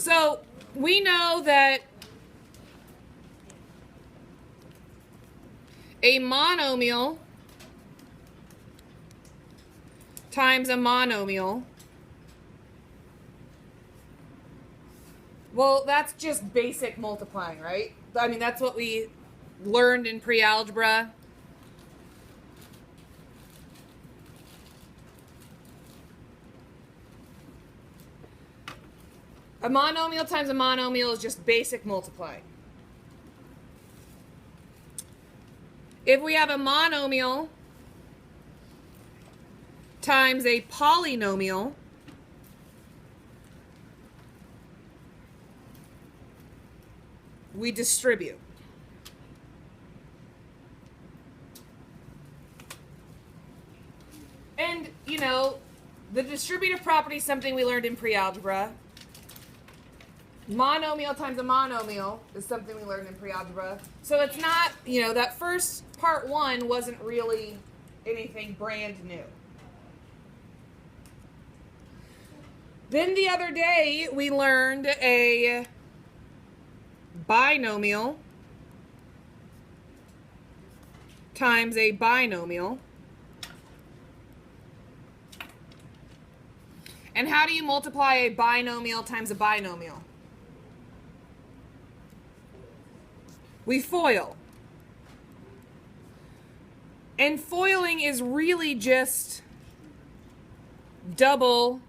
So we know that a monomial times a monomial, well, that's just basic multiplying, right? I mean, that's what we learned in pre-algebra. A monomial times a monomial is just basic multiplying. If we have a monomial times a polynomial, we distribute. And, you know, the distributive property is something we learned in pre-algebra. Monomial times a monomial is something we learned in pre-algebra. So it's not, you know, that first part one wasn't really anything brand new. Then the other day we learned a binomial times a binomial. And how do you multiply a binomial times a binomial? We FOIL. And foiling is really just double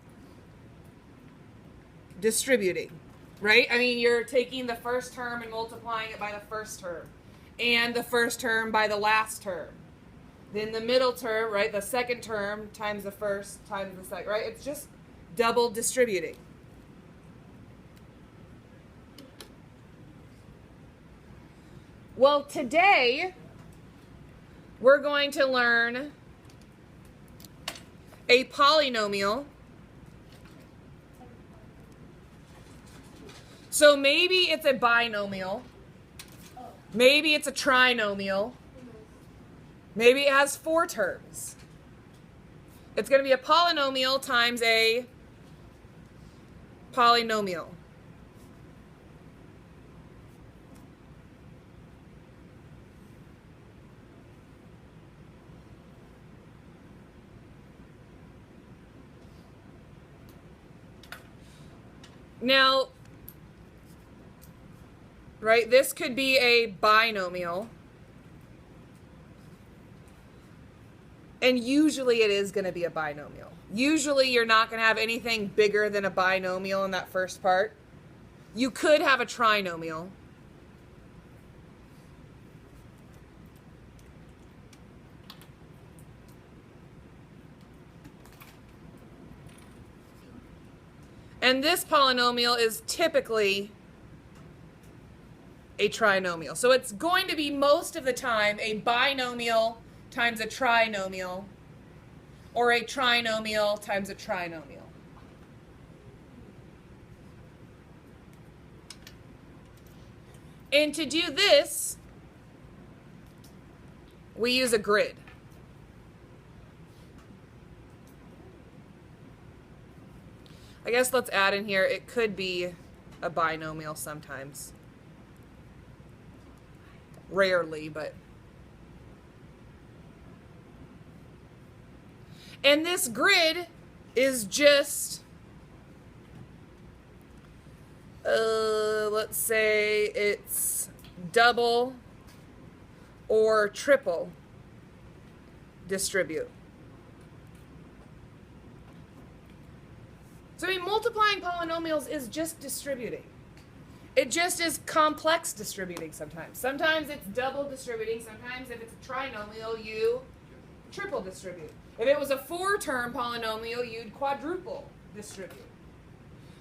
distributing, right? I mean, you're taking the first term and multiplying it by the first term, and the first term by the last term. Then the middle term, right, the second term times the first times the second, right? It's just double distributing. Well, today we're going to learn a polynomial. So maybe it's a binomial. Maybe it's a trinomial. Maybe it has 4 terms. It's going to be a polynomial times a polynomial. Now, right, this could be a binomial. And usually it is going to be a binomial. Usually you're not going to have anything bigger than a binomial in that first part. You could have a trinomial. And this polynomial is typically a trinomial. So it's going to be most of the time a binomial times a trinomial, or a trinomial times a trinomial. And to do this, we use a grid. I guess let's add in here, it could be a binomial sometimes. Rarely, but. And this grid is just, let's say it's double or triple distribute. So I mean, multiplying polynomials is just distributing. It just is complex distributing sometimes. Sometimes it's double distributing. Sometimes if it's a trinomial, you triple distribute. If it was a 4-term polynomial, you'd quadruple distribute.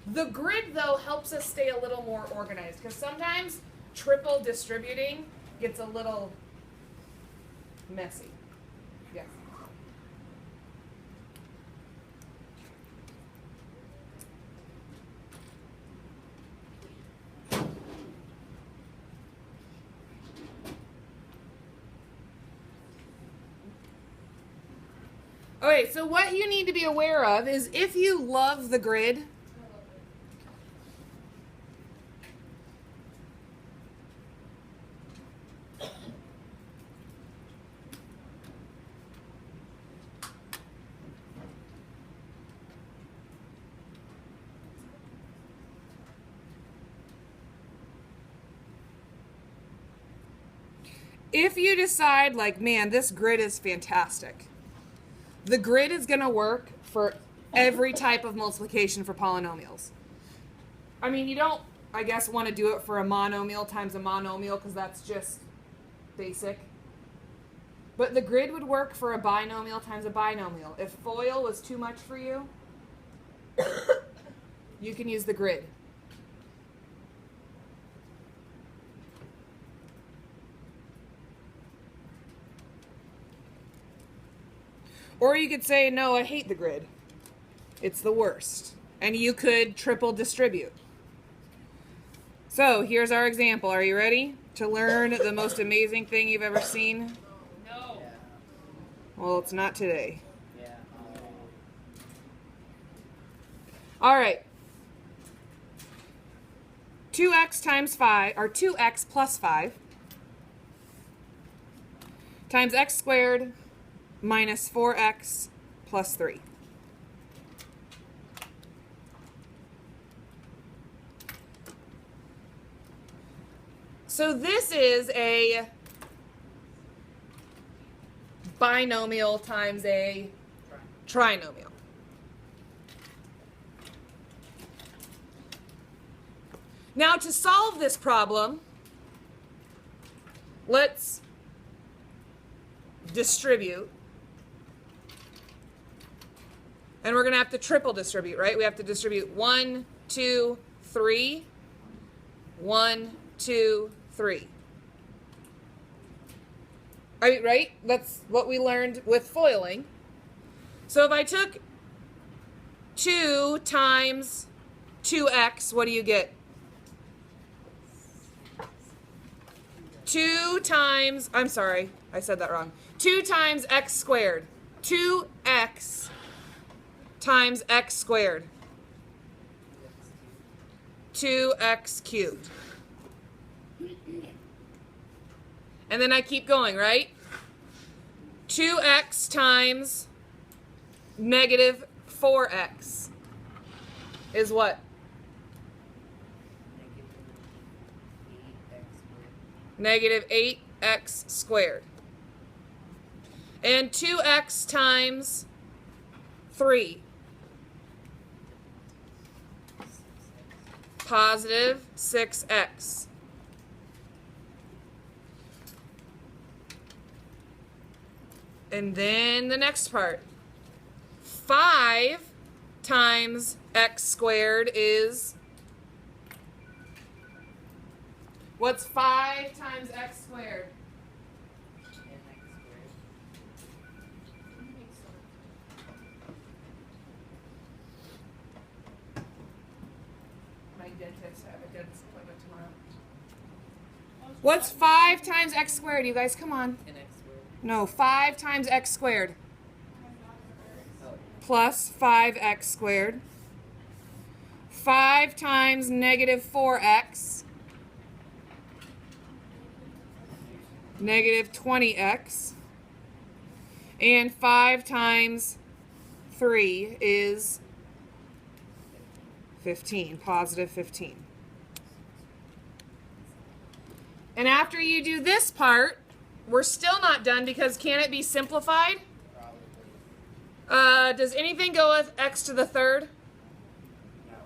The grid, though, helps us stay a little more organized, because sometimes triple distributing gets a little messy. Yeah. Okay, so what you need to be aware of is if you love the grid, if you decide like, man, this grid is fantastic, the grid is going to work for every type of multiplication for polynomials. I mean, you don't, I guess, want to do it for a monomial times a monomial because that's just basic. But the grid would work for a binomial times a binomial. If FOIL was too much for you, you can use the grid. Or you could say, no, I hate the grid. It's the worst. And you could triple distribute. So here's our example. Are you ready to learn the most amazing thing you've ever seen? No. Well, it's not today. Yeah. All right. 2x times 5, or 2x plus 5, times x squared minus 4x plus 3. So this is a binomial times a trinomial. Now to solve this problem, let's distribute. And we're going to have to triple distribute, right? We have to distribute 1, 2, 3, 1, 2, 3. Right? That's what we learned with foiling. So if I took 2 times 2x, what do you get? 2 times, I'm sorry, I said that wrong. 2 times x squared. 2x times x squared. 2x cubed. And then I keep going, right? 2x times negative 4x is what? Negative 8x squared. And 2x times 3. Positive 6x. And then the next part. 5 times x squared is... What's 5 times x squared? My dentist, I have a dentist appointment tomorrow. What's 5 times x squared? You guys, come on. No, 5 times x squared. Plus 5x squared. 5 times negative 4x. Negative 20x. And 5 times 3 is 15, positive 15. And after you do this part, we're still not done because can it be simplified? Does anything go with x to the third? No.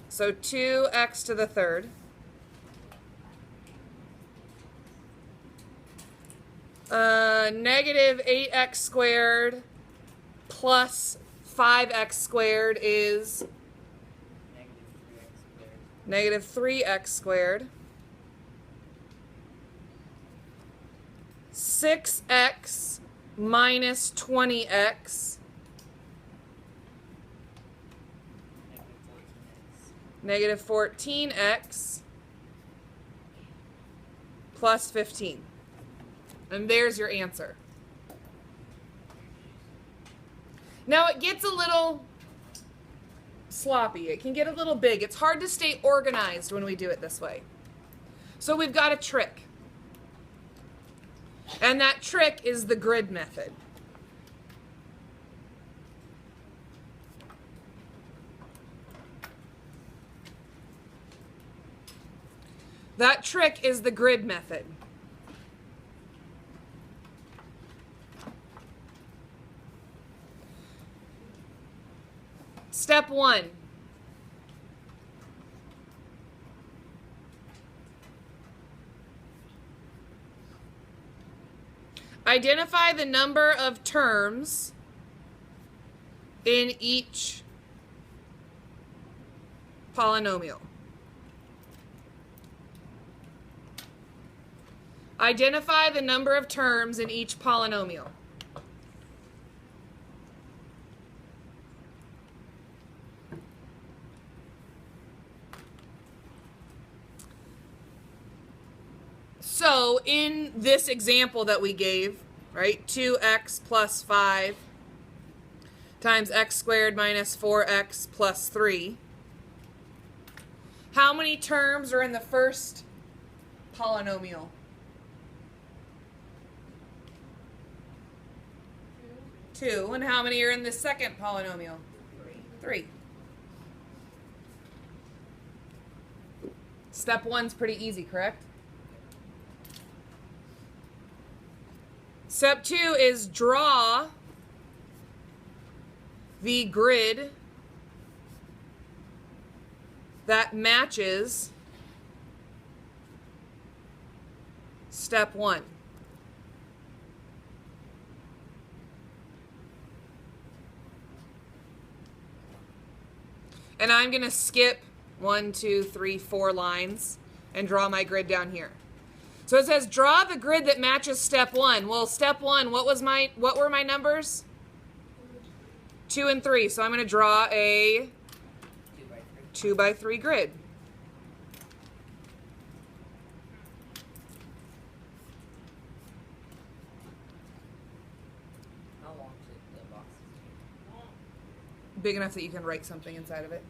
So 2x to the third. Negative 8x squared plus 5x squared is negative 3x squared. 6x minus 20x. Negative 14x plus 15. And there's your answer. Now it gets a little sloppy. It can get a little big. It's hard to stay organized when we do it this way. So we've got a trick. And that trick is the grid method. That trick is the grid method. Step 1. Identify the number of terms in each polynomial. Identify the number of terms in each polynomial. So in this example that we gave, right, 2x plus 5 times x squared minus 4x plus 3, how many terms are in the first polynomial? 2. And how many are in the second polynomial? 3. Step 1's pretty easy, correct? Step 2 is draw the grid that matches step 1. And I'm going to skip 1, 2, 3, 4 lines and draw my grid down here. So it says draw the grid that matches step 1. Well, step 1, what were my numbers? 2 and 3. So I'm going to draw a 2 by 3 grid. How long should the boxes be? Big enough that you can write something inside of it.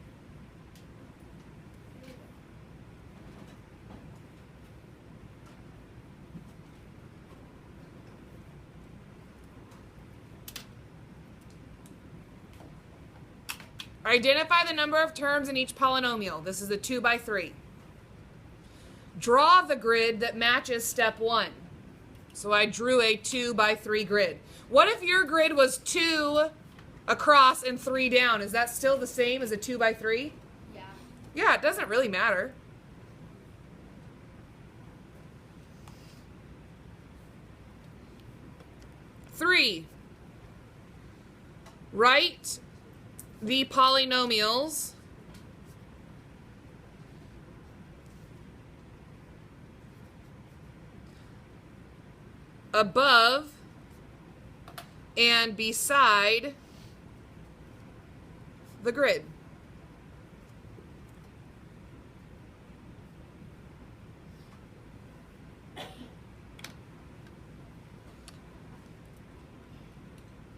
Identify the number of terms in each polynomial. This is a 2 by 3. Draw the grid that matches step 1. So I drew a 2 by 3 grid. What if your grid was 2 across and 3 down? Is that still the same as a 2 by 3? Yeah. Yeah, it doesn't really matter. Three, write the polynomials above and beside the grid.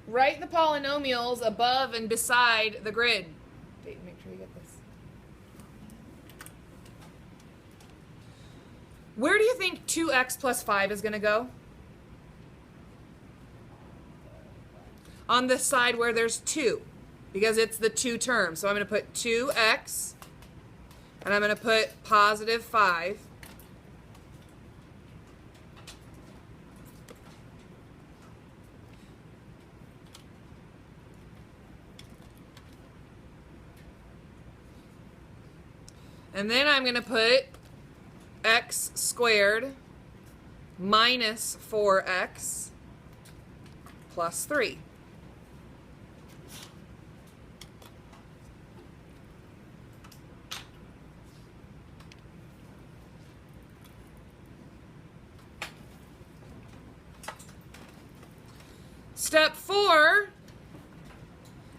Write the polynomials above and beside the grid. Make sure you get this. Where do you think 2x plus 5 is going to go? On the side where there's 2, because it's the 2 terms. So I'm going to put 2x, and I'm going to put positive 5. And then I'm going to put x squared minus 4x plus 3. Step 4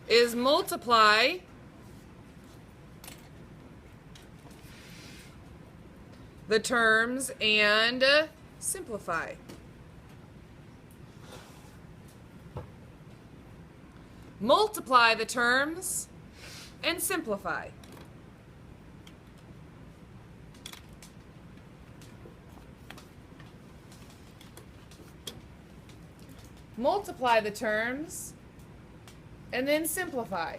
is multiply the terms and simplify. Multiply the terms and simplify. Multiply the terms and then simplify.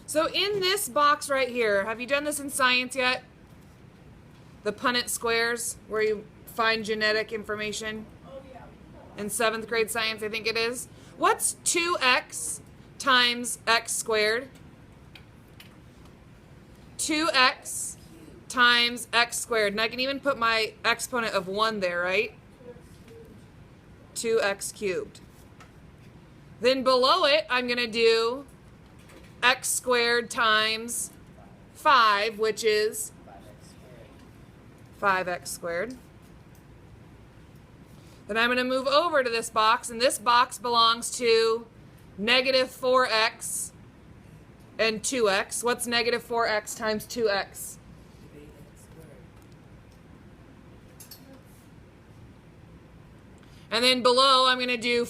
So in this box right here, have you done this in science yet? The Punnett squares, where you find genetic information? Oh, yeah. in 7th grade science, I think it is. What's 2x times x squared? 2x times x squared. And I can even put my exponent of 1 there, right? 2x cubed. Then below it, I'm going to do x squared times 5, which is 5x squared. Then I'm going to move over to this box, and this box belongs to negative 4x and 2x. What's negative 4x times 2x? And then below, I'm going to do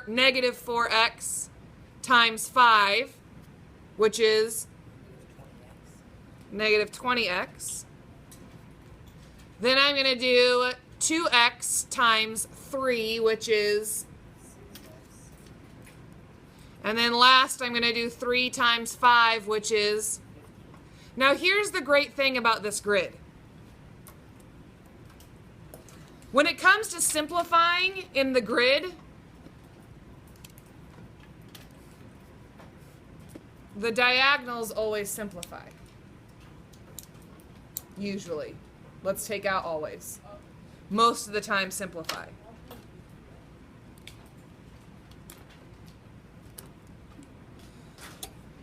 negative 4x times 5, which is negative 20x. Then I'm going to do 2x times 3, which is, and then last I'm going to do 3 times 5, which is, now here's the great thing about this grid. When it comes to simplifying in the grid, the diagonals always simplify. Usually. Let's take out always. Most of the time simplify.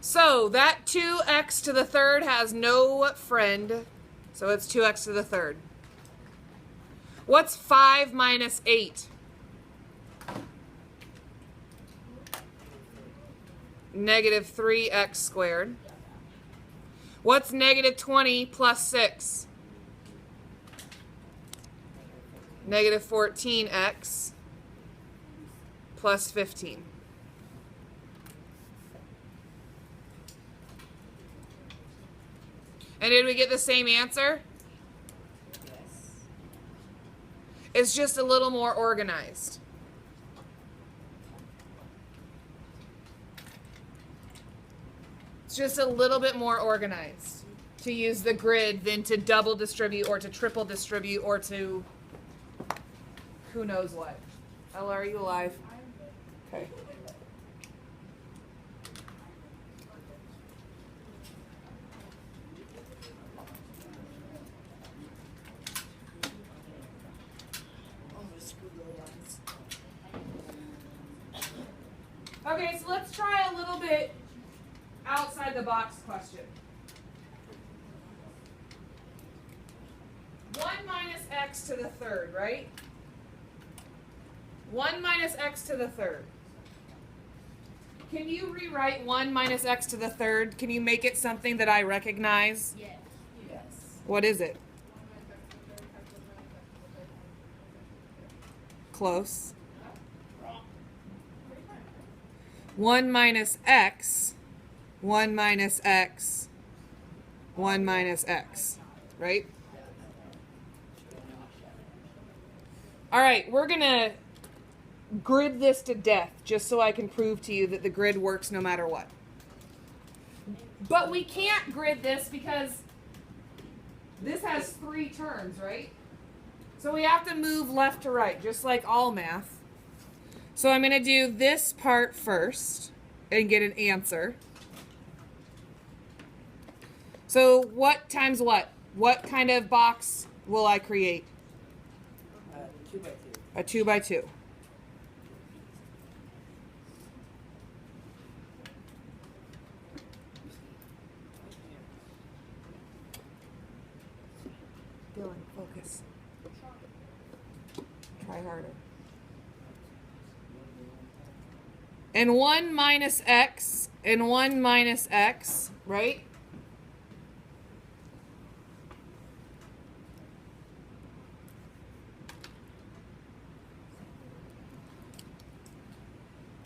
So that 2x to the third has no friend, so it's 2x to the third. What's 5 minus 8? Negative 3x squared. What's negative 20 plus 6? Negative 14x plus 15. And did we get the same answer? It's just a little more organized. It's just a little bit more organized to use the grid than to double distribute or to triple distribute or to who knows what. Ella, are you alive? Okay. Okay, so let's try a little bit outside the box question. 1 minus x to the third, right? 1 minus x to the third. Can you rewrite 1 minus x to the third? Can you make it something that I recognize? Yes. Yes. What is it? Close. 1 minus x, 1 minus x, 1 minus x, right? All right, we're going to grid this to death just so I can prove to you that the grid works no matter what. But we can't grid this because this has 3 terms, right? So we have to move left to right, just like all math. So I'm going to do this part first and get an answer. So what times what? What kind of box will I create? 2 by 2. A 2 by 2. Dylan, focus. Try harder. And 1 minus x and 1 minus x, right?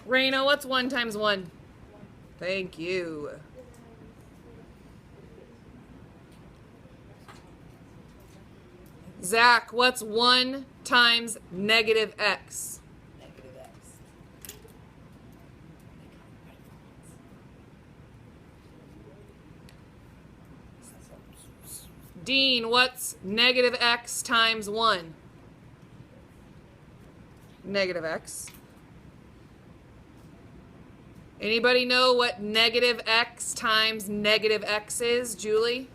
Raina, what's 1 times 1? Thank you. Zach, what's 1 times negative x? Negative x. Dean, what's negative x times 1? negative x. Anybody know what negative x times negative x is, Julie?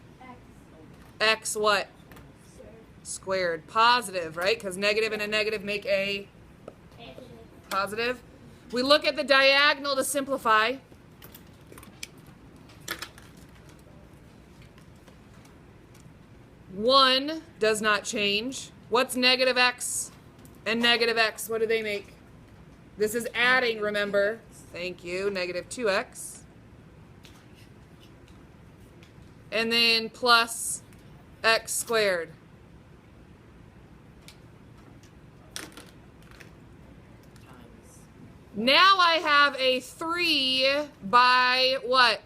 X what? Squared. Positive, right? Because negative and a negative make a positive. We look at the diagonal to simplify. One does not change. What's negative x and negative x? What do they make? This is adding, remember. Thank you. Negative 2x. And then plus x squared. Now I have a 3 by what?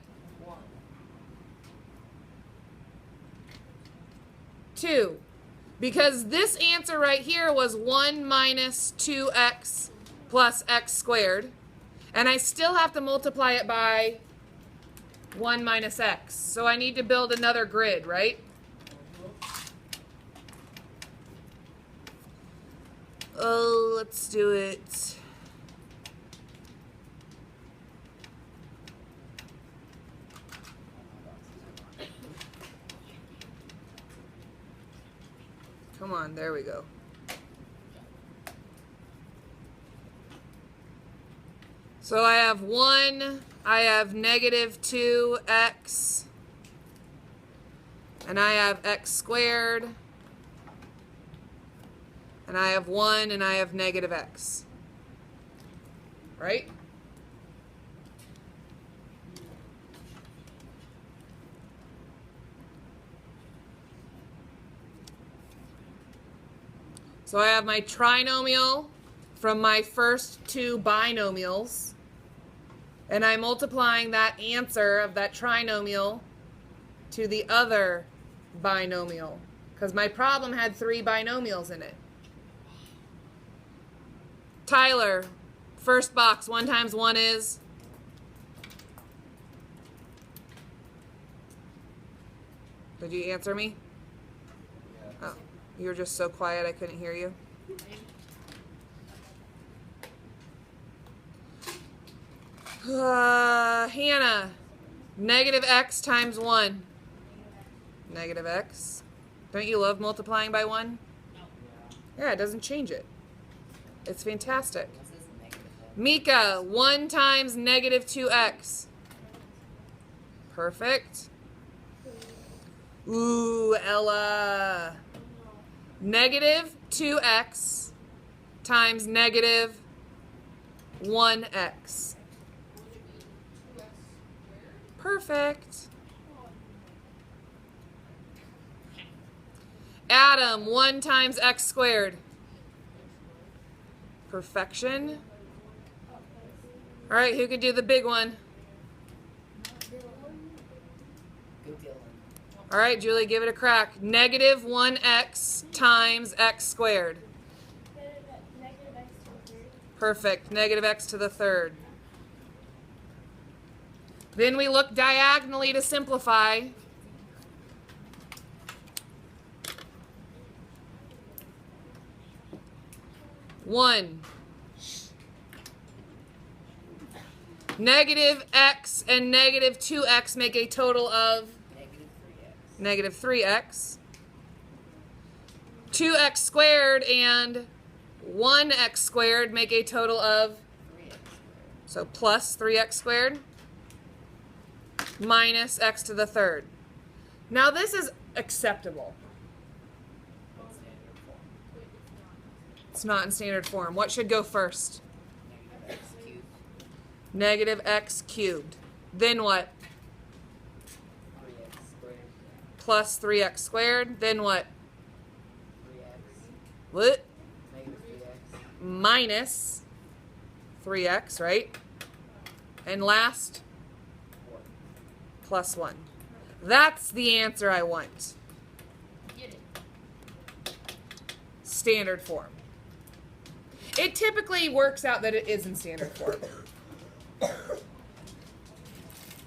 2. Because this answer right here was 1 minus 2x plus x squared. And I still have to multiply it by 1 minus x. So I need to build another grid, right? Oh, let's do it. Come on, there we go. So I have 1, I have negative 2x, and I have x squared, and I have 1, and I have negative x. Right? So I have my trinomial from my first two binomials, and I'm multiplying that answer of that trinomial to the other binomial, because my problem had 3 binomials in it. Tyler, first box, 1 times 1 is? Did you answer me? Oh, you were just so quiet I couldn't hear you. Hannah, negative x times 1. Negative x. Don't you love multiplying by 1? Yeah, it doesn't change it. It's fantastic. Mika, 1 times negative 2x. Perfect. Ooh, Ella. Negative 2x times negative 1x. Perfect. Adam, 1 times x squared. Perfection. All right, who could do the big one? All right, Julie, give it a crack. Negative 1x times x squared. Perfect. Negative x to the third. Then we look diagonally to simplify. One. Negative x and negative 2x make a total of negative 3x. 2x squared and 1x squared make a total of, so plus 3x squared minus x to the third. Now this is acceptable. It's not in standard form. What should go first? Negative x cubed. Then what? Plus 3x squared. Then what? What? Minus 3x, right? And last? Plus 1. That's the answer I want. Standard form. It typically works out that it is in standard form.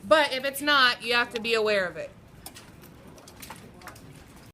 But if it's not, you have to be aware of it.